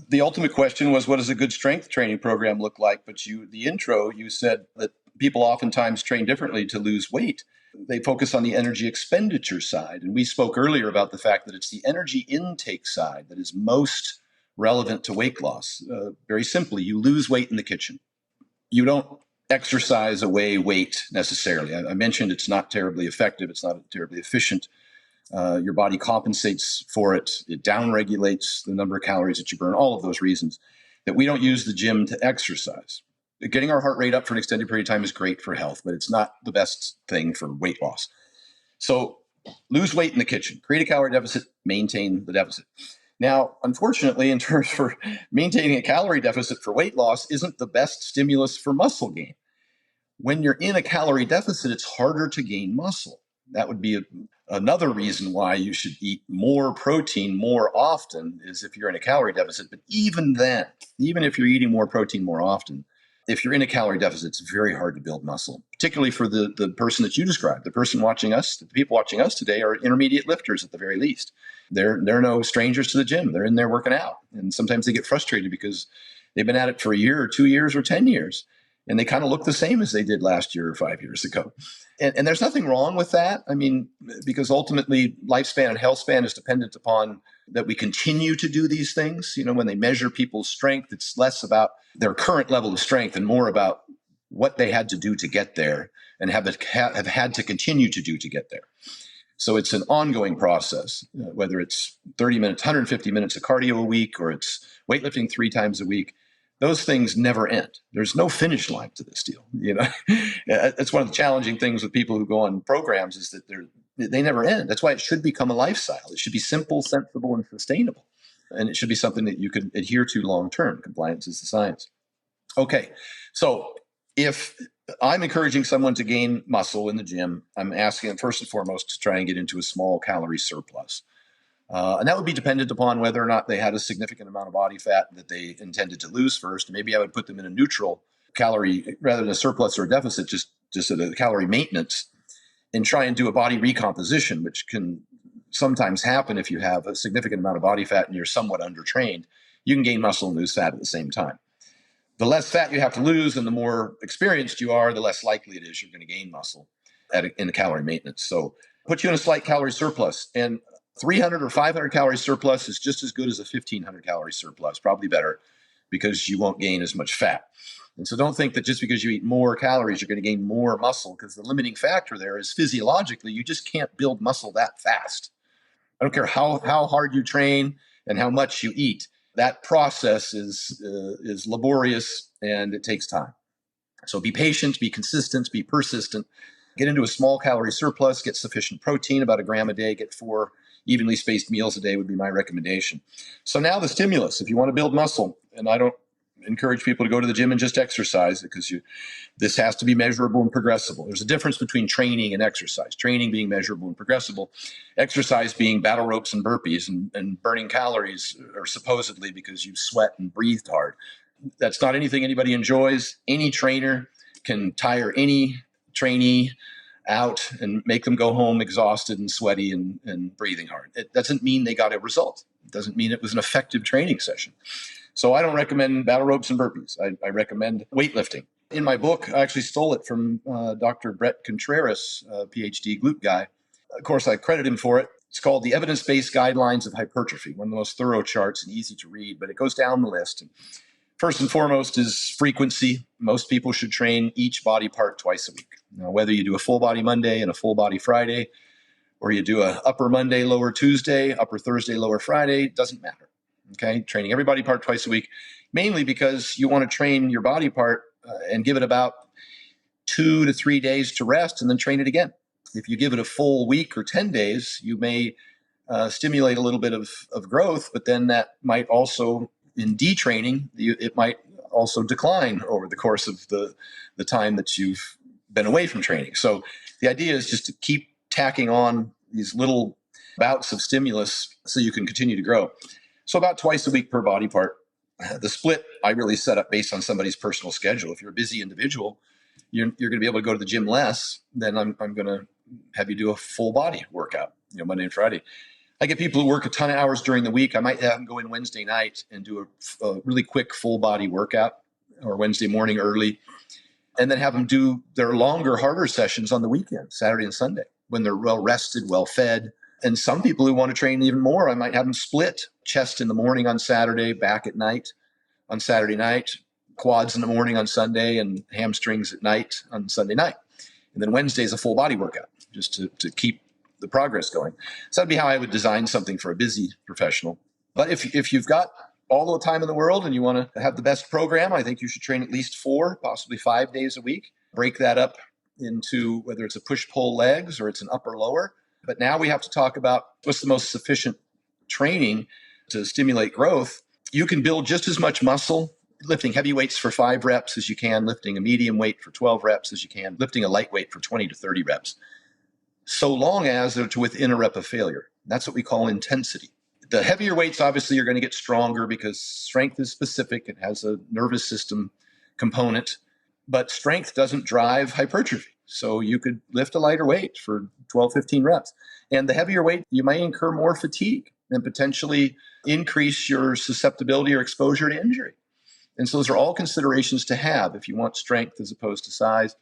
the ultimate question was, what does a good strength training program look like? But the intro, you said that people oftentimes train differently to lose weight. They focus on the energy expenditure side. And we spoke earlier about the fact that it's the energy intake side that is most relevant to weight loss. Very simply, you lose weight in the kitchen. You don't exercise away weight necessarily. I mentioned it's not terribly effective. It's not terribly efficient. Your body compensates for it. It downregulates the number of calories that you burn, all of those reasons that we don't use the gym to exercise. Getting our heart rate up for an extended period of time is great for health, but it's not the best thing for weight loss. So lose weight in the kitchen, create a calorie deficit, maintain the deficit. Now, unfortunately, in terms for maintaining a calorie deficit for weight loss isn't the best stimulus for muscle gain. When you're in a calorie deficit, it's harder to gain muscle. That would be another reason why you should eat more protein more often, is if you're in a calorie deficit. But even then, even if you're eating more protein more often, if you're in a calorie deficit, it's very hard to build muscle, particularly for the person that you described. The person watching us, the people watching us today are intermediate lifters at the very least. They're no strangers to the gym. They're in there working out. And sometimes they get frustrated because they've been at it for a year or 2 years or 10 years. And they kind of look the same as they did last year or 5 years ago. And there's nothing wrong with that. I mean, because ultimately lifespan and health span is dependent upon that we continue to do these things. You know, when they measure people's strength, it's less about their current level of strength and more about what they had to do to get there and have had to continue to do to get there. So it's an ongoing process, whether it's 30 minutes, 150 minutes of cardio a week, or it's weightlifting 3 times a week. Those things never end. There's no finish line to this deal. You know, that's one of the challenging things with people who go on programs, is that they never end. That's why it should become a lifestyle. It should be simple, sensible, and sustainable. And it should be something that you can adhere to long-term. Compliance is the science. Okay. So if I'm encouraging someone to gain muscle in the gym, I'm asking them first and foremost to try and get into a small calorie surplus. And that would be dependent upon whether or not they had a significant amount of body fat that they intended to lose first. Maybe I would put them in a neutral calorie rather than a surplus or a deficit, just at a calorie maintenance, and try and do a body recomposition, which can sometimes happen if you have a significant amount of body fat and you're somewhat undertrained. You can gain muscle and lose fat at the same time. The less fat you have to lose and the more experienced you are, the less likely it is you're going to gain muscle in a calorie maintenance. So put you in a slight calorie surplus. And 300 or 500 calorie surplus is just as good as a 1,500 calorie surplus, probably better, because you won't gain as much fat. And so don't think that just because you eat more calories, you're going to gain more muscle, because the limiting factor there is physiologically, you just can't build muscle that fast. I don't care how hard you train and how much you eat. That process is laborious and it takes time. So be patient, be consistent, be persistent. Get into a small calorie surplus, get sufficient protein, about 1 gram a day, get 4 evenly spaced meals a day would be my recommendation. So now the stimulus, if you want to build muscle, and I don't encourage people to go to the gym and just exercise, because this has to be measurable and progressible. There's a difference between training and exercise. Training being measurable and progressible, exercise being battle ropes and burpees and burning calories, or supposedly because you sweat and breathed hard. That's not anything anybody enjoys. Any trainer can tire any trainee out and make them go home exhausted and sweaty and breathing hard. It doesn't mean they got a result. It doesn't mean it was an effective training session. So I don't recommend battle ropes and burpees. I recommend weightlifting. In my book, I actually stole it from Dr. Brett Contreras, PhD glute guy. Of course, I credit him for it. It's called The Evidence-Based Guidelines of Hypertrophy, one of the most thorough charts and easy to read, but it goes down the list. First and foremost is frequency. Most people should train each body part twice a week. Now, whether you do a full body Monday and a full body Friday, or you do a upper Monday, lower Tuesday, upper Thursday, lower Friday, doesn't matter. Okay, training every body part twice a week, mainly because you want to train your body part and give it about 2 to 3 days to rest and then train it again. If you give it a full week or 10 days, you may stimulate a little bit of growth, but then that might also, in detraining, it might also decline over the course of the time that you've been away from training. So the idea is just to keep tacking on these little bouts of stimulus so you can continue to grow. So about twice a week per body part. The split I really set up based on somebody's personal schedule. If you're a busy individual, you're going to be able to go to the gym less. Then I'm going to have you do a full body workout, Monday and Friday. I get people who work a ton of hours during the week. I might have them go in Wednesday night and do a really quick full body workout, or Wednesday morning early, and then have them do their longer, harder sessions on the weekend, Saturday and Sunday, when they're well rested, well fed. And some people who want to train even more, I might have them split chest in the morning on Saturday, back at night on Saturday night, quads in the morning on Sunday, and hamstrings at night on Sunday night. And then Wednesday is a full body workout, just to keep the progress going. So that'd be how I would design something for a busy professional. But if you've got all the time in the world and you want to have the best program, I think you should train at least 4, possibly 5 days a week. Break that up into whether it's a push-pull legs or it's an upper lower. But now we have to talk about what's the most sufficient training to stimulate growth. You can build just as much muscle lifting heavy weights for 5 reps as you can, lifting a medium weight for 12 reps as you can, lifting a lightweight for 20 to 30 reps, so long as they're to within a rep of failure. That's what we call intensity. The heavier weights, obviously, you're going to get stronger because strength is specific. It has a nervous system component, but strength doesn't drive hypertrophy. So you could lift a lighter weight for 12, 15 reps. And the heavier weight, you might incur more fatigue and potentially increase your susceptibility or exposure to injury. And so those are all considerations to have if you want strength as opposed to size.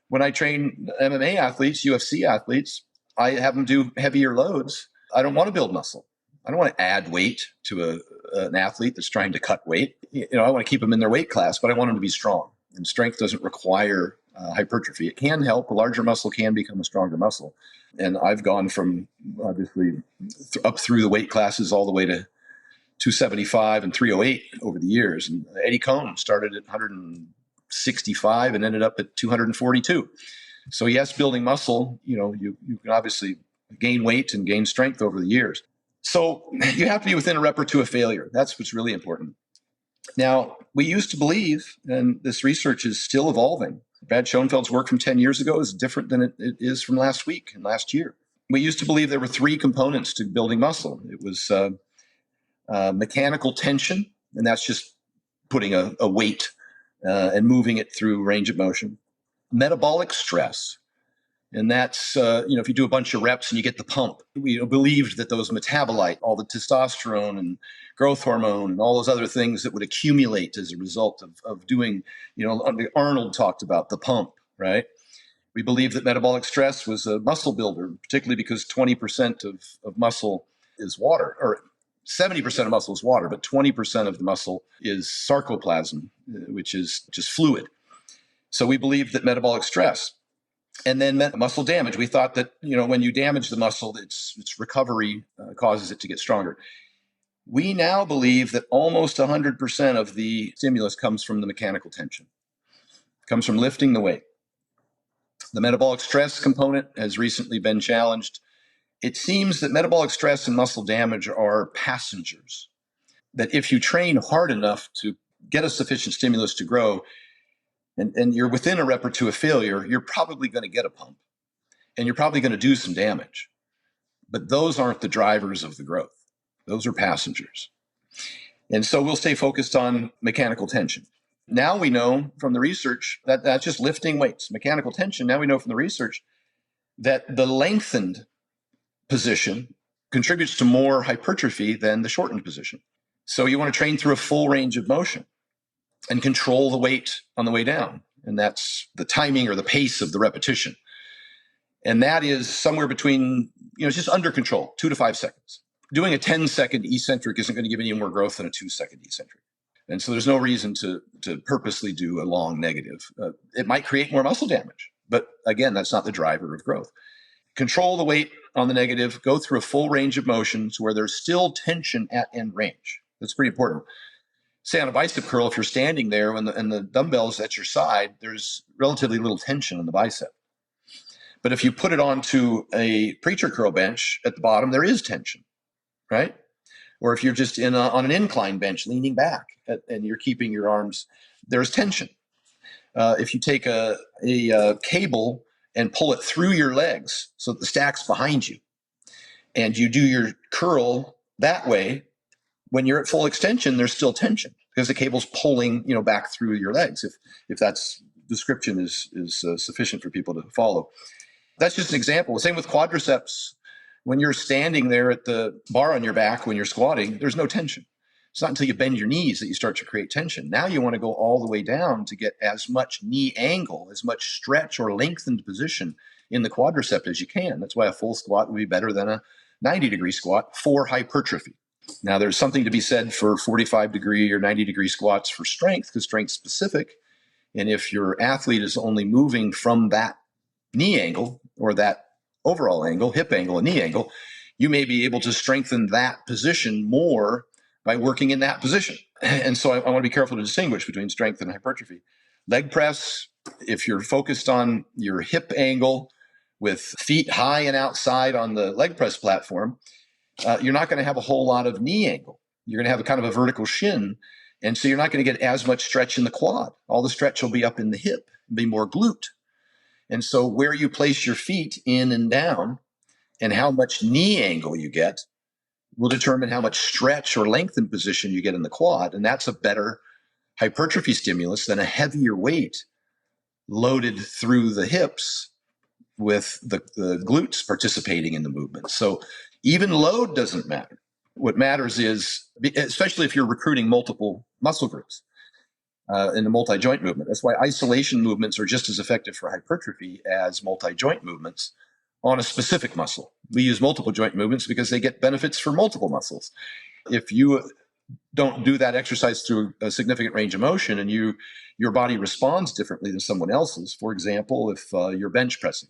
When I train MMA athletes, UFC athletes, I have them do heavier loads. I don't want to build muscle. I don't want to add weight to an athlete that's trying to cut weight. I want to keep them in their weight class, but I want them to be strong. And strength doesn't require hypertrophy. It can help. A larger muscle can become a stronger muscle. And I've gone from obviously up through the weight classes all the way to 275 and 308 over the years. And Eddie Cohn started at 165 and ended up at 242. So yes, building muscle, you can obviously gain weight and gain strength over the years. So you have to be within a rep or two of failure. That's what's really important. Now, we used to believe, and this research is still evolving, Brad Schoenfeld's work from 10 years ago is different than it is from last week and last year. We used to believe there were 3 components to building muscle. It was mechanical tension, and that's just putting a weight and moving it through range of motion. Metabolic stress, and that's, if you do a bunch of reps and you get the pump. We believed that those metabolite, all the testosterone and growth hormone and all those other things that would accumulate as a result of doing, Arnold talked about the pump, right? We believed that metabolic stress was a muscle builder, particularly because 20% of muscle is water, or 70% of muscle is water, but 20% of the muscle is sarcoplasm, which is just fluid. So we believed that metabolic stress. And then muscle damage. We thought that, when you damage the muscle, its recovery causes it to get stronger. We now believe that almost 100% of the stimulus comes from the mechanical tension. It comes from lifting the weight. The metabolic stress component has recently been challenged. It seems that metabolic stress and muscle damage are passengers, that if you train hard enough to get a sufficient stimulus to grow, and you're within a rep or two of failure, you're probably going to get a pump, and you're probably going to do some damage. But those aren't the drivers of the growth. Those are passengers. And so we'll stay focused on mechanical tension. Now we know from the research that that's just lifting weights, mechanical tension. Now we know from the research that the lengthened position contributes to more hypertrophy than the shortened position. So you want to train through a full range of motion and control the weight on the way down. And that's the timing or the pace of the repetition. And that is somewhere between, just under control, 2 to 5 seconds. Doing a 10-second eccentric isn't going to give any more growth than a 2-second eccentric. And so there's no reason to purposely do a long negative. It might create more muscle damage, but again, that's not the driver of growth. Control the weight on the negative, go through a full range of motions where there's still tension at end range. That's pretty important. Say on a bicep curl, if you're standing there and the dumbbell's at your side, there's relatively little tension in the bicep. But if you put it onto a preacher curl bench at the bottom, there is tension, right? Or if you're just on an incline bench leaning back and you're keeping your arms, there's tension. If you take a cable and pull it through your legs so that the stack's behind you, and you do your curl that way, when you're at full extension, there's still tension because the cable's pulling, back through your legs. If that's description is sufficient for people to follow. That's just an example. Same with quadriceps When you're standing there at the bar on your back when you're squatting, there's no tension. It's not until you bend your knees that you start to create tension. Now you want to go all the way down to get as much knee angle, as much stretch or lengthened position in the quadricep as you can. That's why a full squat would be better than a 90-degree squat for hypertrophy. Now, there's something to be said for 45-degree or 90-degree squats for strength, because strength's specific. And if your athlete is only moving from that knee angle or that overall angle, hip angle and knee angle, you may be able to strengthen that position more by working in that position. And so I want to be careful to distinguish between strength and hypertrophy. Leg press, if you're focused on your hip angle with feet high and outside on the leg press platform, you're not going to have a whole lot of knee angle. You're going to have a kind of a vertical shin. And so you're not going to get as much stretch in the quad. All the stretch will be up in the hip, be more glute. And so where you place your feet in and down and how much knee angle you get will determine how much stretch or lengthened position you get in the quad. And that's a better hypertrophy stimulus than a heavier weight loaded through the hips with the glutes participating in the movement. So even load doesn't matter. What matters is, especially if you're recruiting multiple muscle groups in a multi-joint movement. That's why isolation movements are just as effective for hypertrophy as multi-joint movements on a specific muscle. We use multiple joint movements because they get benefits for multiple muscles. If you don't do that exercise through a significant range of motion and your body responds differently than someone else's, for example, if you're bench pressing,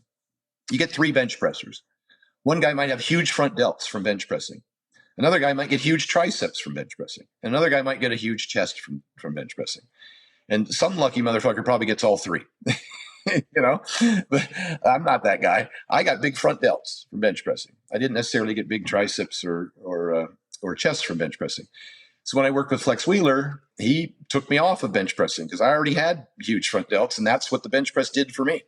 you get 3 bench pressers. One guy might have huge front delts from bench pressing. Another guy might get huge triceps from bench pressing. Another guy might get a huge chest from bench pressing. And some lucky motherfucker probably gets all 3. But I'm not that guy. I got big front delts from bench pressing. I didn't necessarily get big triceps or chest from bench pressing. So when I worked with Flex Wheeler, he took me off of bench pressing because I already had huge front delts, and that's what the bench press did for me.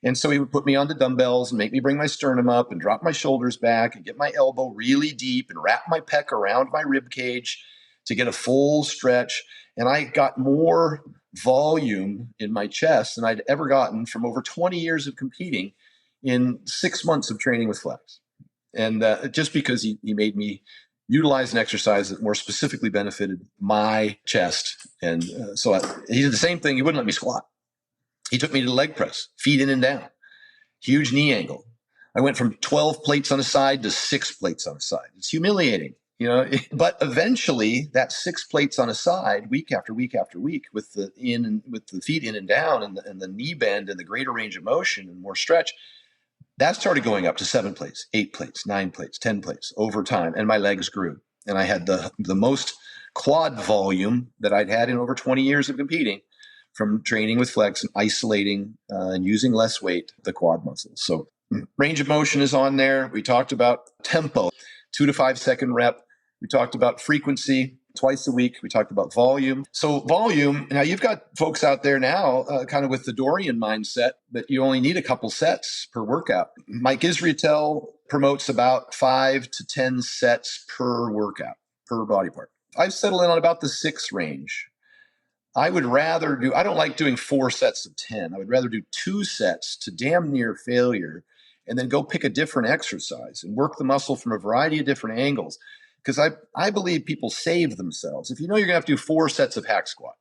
And so he would put me onto dumbbells and make me bring my sternum up and drop my shoulders back and get my elbow really deep and wrap my pec around my rib cage to get a full stretch. And I got more volume in my chest than I'd ever gotten from over 20 years of competing in 6 months of training with Flex. And just because he made me utilize an exercise that more specifically benefited my chest. And so he did the same thing. He wouldn't let me squat. He took me to the leg press, feet in and down, huge knee angle. I went from 12 plates on a side to 6 plates on a side. It's humiliating, but eventually that 6 plates on a side, week after week after week, with the feet in and down and the knee bend and the greater range of motion and more stretch, that started going up to 7 plates, 8 plates, 9 plates, 10 plates over time. And my legs grew. And I had the most quad volume that I'd had in over 20 years of competing from training with Flex and isolating and using less weight, the quad muscles. So range of motion is on there. We talked about tempo, 2 to 5 second rep. We talked about frequency, twice a week. We talked about volume. So volume, now you've got folks out there now kind of with the Dorian mindset that you only need a couple sets per workout. Mike Israetel promotes about 5 to 10 sets per workout, per body part. I've settled in on about the 6 range. I don't like doing 4 sets of 10. I would rather do 2 sets to damn near failure and then go pick a different exercise and work the muscle from a variety of different angles. Because I believe people save themselves. If you know you're going to have to do 4 sets of hack squat,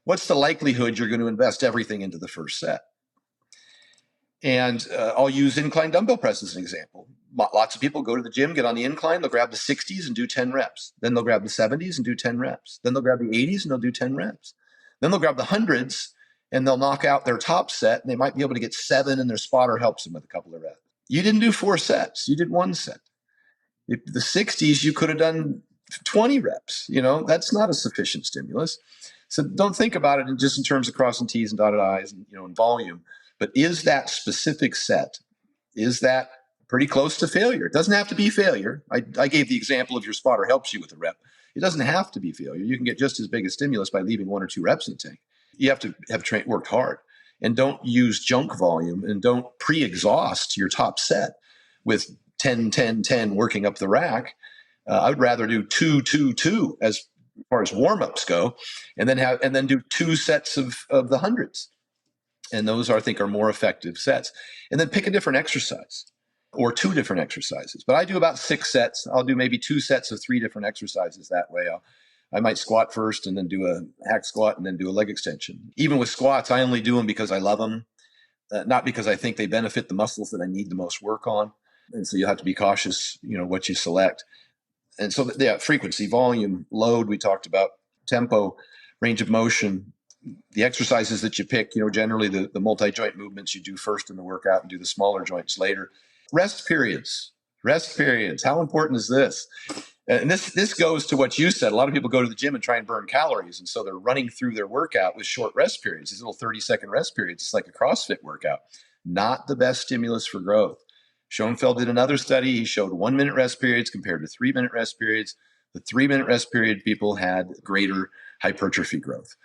what's the likelihood you're going to invest everything into the first set? And I'll use incline dumbbell press as an example. Lots of people go to the gym, get on the incline, they'll grab the 60s and do 10 reps. Then they'll grab the 70s and do 10 reps. Then they'll grab the 80s and they'll do 10 reps. Then they'll grab the 100s and they'll knock out their top set, and they might be able to get 7, and their spotter helps them with a couple of reps. You didn't do 4 sets. You did 1 set. If the 60s, you could have done 20 reps. That's not a sufficient stimulus. So don't think about it just in terms of crossing T's and dotted I's and volume. But is that specific set, is that pretty close to failure? It doesn't have to be failure. I gave the example of your spotter helps you with a rep. It doesn't have to be failure. You can get just as big a stimulus by leaving 1 or 2 reps in the tank. You have to have worked hard, and don't use junk volume, and don't pre-exhaust your top set with 10, 10, 10 working up the rack. I would rather do 2, 2, 2 as far as warm-ups go, and then do 2 sets of the 100s. And those I think are more effective sets. And then pick a different exercise. or 2 different exercises. But I do about 6 sets. I'll do maybe 2 sets of 3 different exercises that way. I might squat first and then do a hack squat and then do a leg extension. Even with squats, I only do them because I love them, not because I think they benefit the muscles that I need the most work on. And so you have to be cautious, what you select. And so, frequency, volume, load, we talked about, tempo, range of motion, the exercises that you pick, generally the multi-joint movements you do first in the workout and do the smaller joints later. Rest periods. How important is this? And this goes to what you said. A lot of people go to the gym and try and burn calories. And so they're running through their workout with short rest periods, these little 30-second rest periods. It's like a CrossFit workout. Not the best stimulus for growth. Schoenfeld did another study. He showed 1-minute rest periods compared to 3-minute rest periods. The 3-minute rest period people had greater hypertrophy growth.